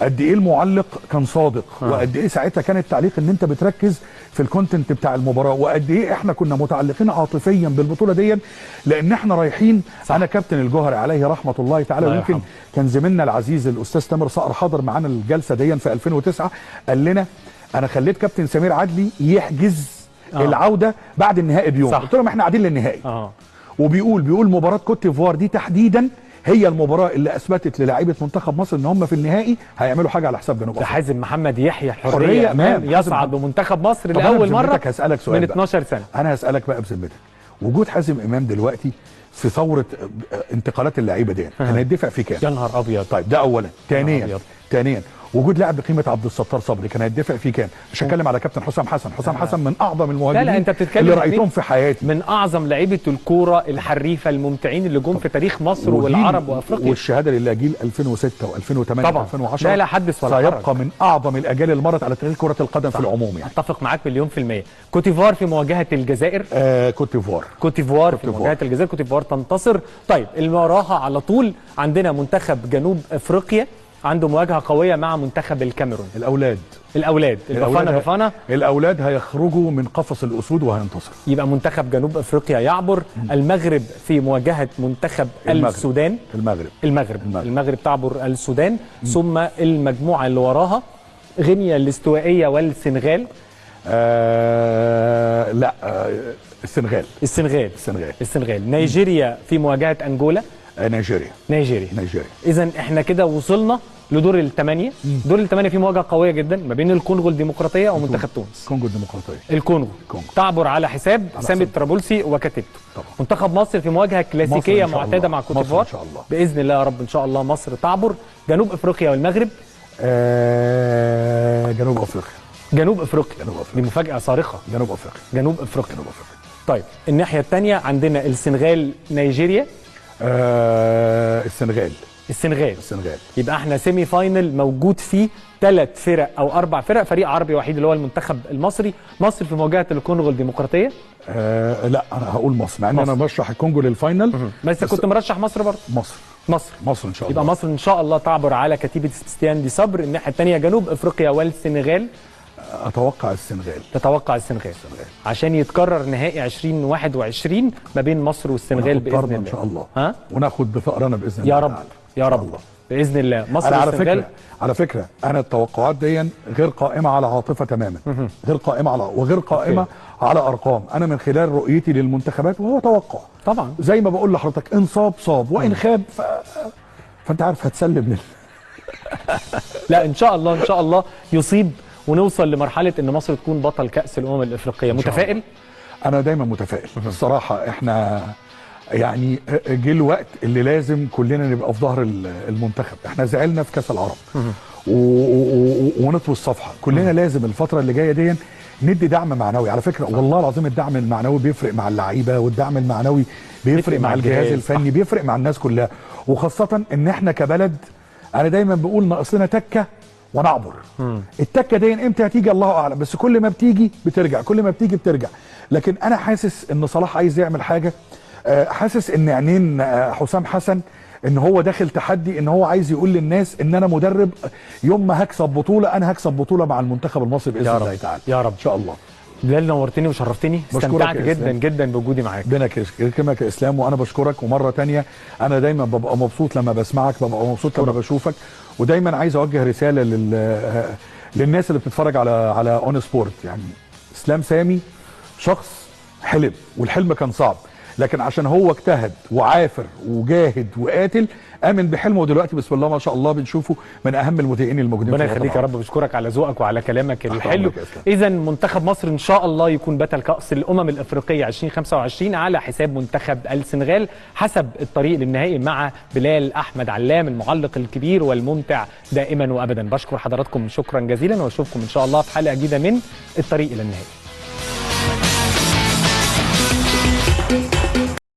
قد ايه المعلق كان صادق، وقد ايه ساعتها كان التعليق ان انت بتركز في الكونتنت بتاع المباراه، وقد ايه احنا كنا متعلقين عاطفيا بالبطوله دي، لان احنا رايحين. صح. انا كابتن الجوهري عليه رحمه الله تعالى، ويمكن كان زميلنا العزيز الاستاذ تامر صقر حضر معانا الجلسه دي في 2009، قال لنا انا خليت كابتن سمير عدلي يحجز العوده بعد النهائي بيوم. قلت لهم احنا قاعدين للنهائي. وبيقول مباراه كوت ديفوار دي تحديدا هي المباراه اللي اثبتت للاعيبه منتخب مصر ان هم في النهائي هيعملوا حاجه على حساب جنوب افريقيا. حازم محمد يحيى حريه امام يصعد بمنتخب مصر لاول مره هسألك سؤال من 12 سنه. انا هسالك بقى بذمتك، وجود حازم امام دلوقتي في ثوره انتقالات اللعيبه دي كان هيدفع فيه كام؟ يا نهار ابيض. طيب ده اولا. ثانيا وجود لاعب بقيمه عبد الستار صبري كان هيدفع فيه كام؟ مش هتكلم على كابتن حسام حسن. حسام حسن من اعظم المهاجمين لا انت بتتكلم اللي رايتهم في حياتي، من اعظم لعيبه الكوره الحريفه الممتعين اللي جم في تاريخ مصر والعرب وافريقيا. والشهاده لله جيل 2006 و2008 و2010 لا حدث ولا حرج، سيبقى من اعظم الاجيال اللي مرت على تاريخ كره القدم في العموم. يعني اتفق معاك مليون في الميه. كوت ديفوار في مواجهه الجزائر. كوت ديفوار في مواجهه الجزائر. كوت ديفوار تنتصر. طيب اللي وراها على طول عندنا منتخب جنوب افريقيا عنده مواجهه قويه مع منتخب الكاميرون. البافانا الاولاد هيخرجوا من قفص الاسود وهينتصروا. يبقى منتخب جنوب افريقيا يعبر. المغرب في مواجهه منتخب السودان. المغرب تعبر السودان. ثم المجموعه اللي وراها غينيا الاستوائيه والسنغال. لا السنغال. نيجيريا في مواجهه انجولا. نيجيريا. اذا احنا كده وصلنا لدور الثمانيه. دور الثمانيه في مواجهه قويه جدا ما بين الكونغو الديمقراطيه ومنتخب تونس. الكونغو تعبر على حساب سامي الطرابلسي وكتيبته. منتخب مصر في مواجهه كلاسيكيه معتاده مع كوت ديفوار. باذن الله يا رب ان شاء الله مصر تعبر. جنوب افريقيا والمغرب. جنوب افريقيا دي مفاجاه صارخه. جنوب افريقيا. طيب الناحيه الثانيه عندنا السنغال نيجيريا. السنغال. يبقى احنا سيمي فاينل موجود فيه 3 فرق او 4 فرق، فريق عربي وحيد اللي هو المنتخب المصري. مصر في مواجهه الكونغو الديمقراطيه. لا انا هقول مصر، مع ان انا برشح الكونغو للفاينل. بس كنت مرشح مصر برضه. مصر ان شاء الله. يبقى مصر ان شاء الله تعبر على كتيبه سبستيان دي صبر. الناحيه الثانيه جنوب افريقيا والسنغال. اتوقع السنغال. تتوقع السنغال عشان يتكرر نهائي 2021 ما بين مصر والسنغال باذن الله ان شاء الله. وناخد بثأرنا باذن الله. يا رب باذن الله. مصر والسنغال. على فكره انا التوقعات دي غير قائمه على عاطفه تماما. غير قائمه على ارقام. انا من خلال رؤيتي للمنتخبات وهو توقع طبعا زي ما بقول لحضرتك، ان صاب وان خاب فانت عارف هتسلم لا ان شاء الله يصيب ونوصل لمرحله ان مصر تكون بطل كاس الامم الافريقيه. متفائل؟ انا دايما متفائل الصراحه. احنا يعني جه الوقت اللي لازم كلنا نبقى في ظهر المنتخب. احنا زعلنا في كاس العرب ونطوي الصفحه. كلنا لازم الفتره اللي جايه دي ندي دعم معنوي. على فكره والله العظيم الدعم المعنوي بيفرق مع اللعيبه، والدعم المعنوي بيفرق مع الجهاز الفني، بيفرق مع الناس كلها. وخاصه ان احنا كبلد انا دايما بقول ناقص لنا تكه ونعبر. التكه دي امتى هتيجي الله اعلم، بس كل ما بتيجي بترجع. لكن انا حاسس ان صلاح عايز يعمل حاجه. حاسس ان عينين حسام حسن ان هو داخل تحدي، ان هو عايز يقول للناس ان انا مدرب يوم ما هكسب بطوله انا هكسب بطوله مع المنتخب المصري باذن الله تعالى. يا رب ان شاء الله. بلال نورتني وشرفتني. استمتعت جدا بوجودي معاك. ربنا يكرمك يا اسلام. وانا بشكرك. ومره ثانيه انا دايما ببقى مبسوط لما بسمعك، ببقى مبسوط لما بشوفك. ودايما عايز اوجه رساله للناس اللي بتتفرج على اون سبورت. يعني اسلام سامي شخص حلم، والحلم كان صعب، لكن عشان هو اجتهد وعافر وجاهد وقاتل امن بحلمه، ودلوقتي بسم الله ما شاء الله بنشوفه من اهم المذيعين الموجودين. ربنا يخليك يا رب. بشكرك على ذوقك وعلى كلامك الحلو. اذا منتخب مصر ان شاء الله يكون بطل كاس الامم الافريقيه 2025 على حساب منتخب السنغال حسب الطريق للنهائي مع بلال احمد علام المعلق الكبير والممتع دائما وابدا. بشكر حضراتكم شكرا جزيلا، واشوفكم ان شاء الله في حلقه جديده من الطريق الى النهائي.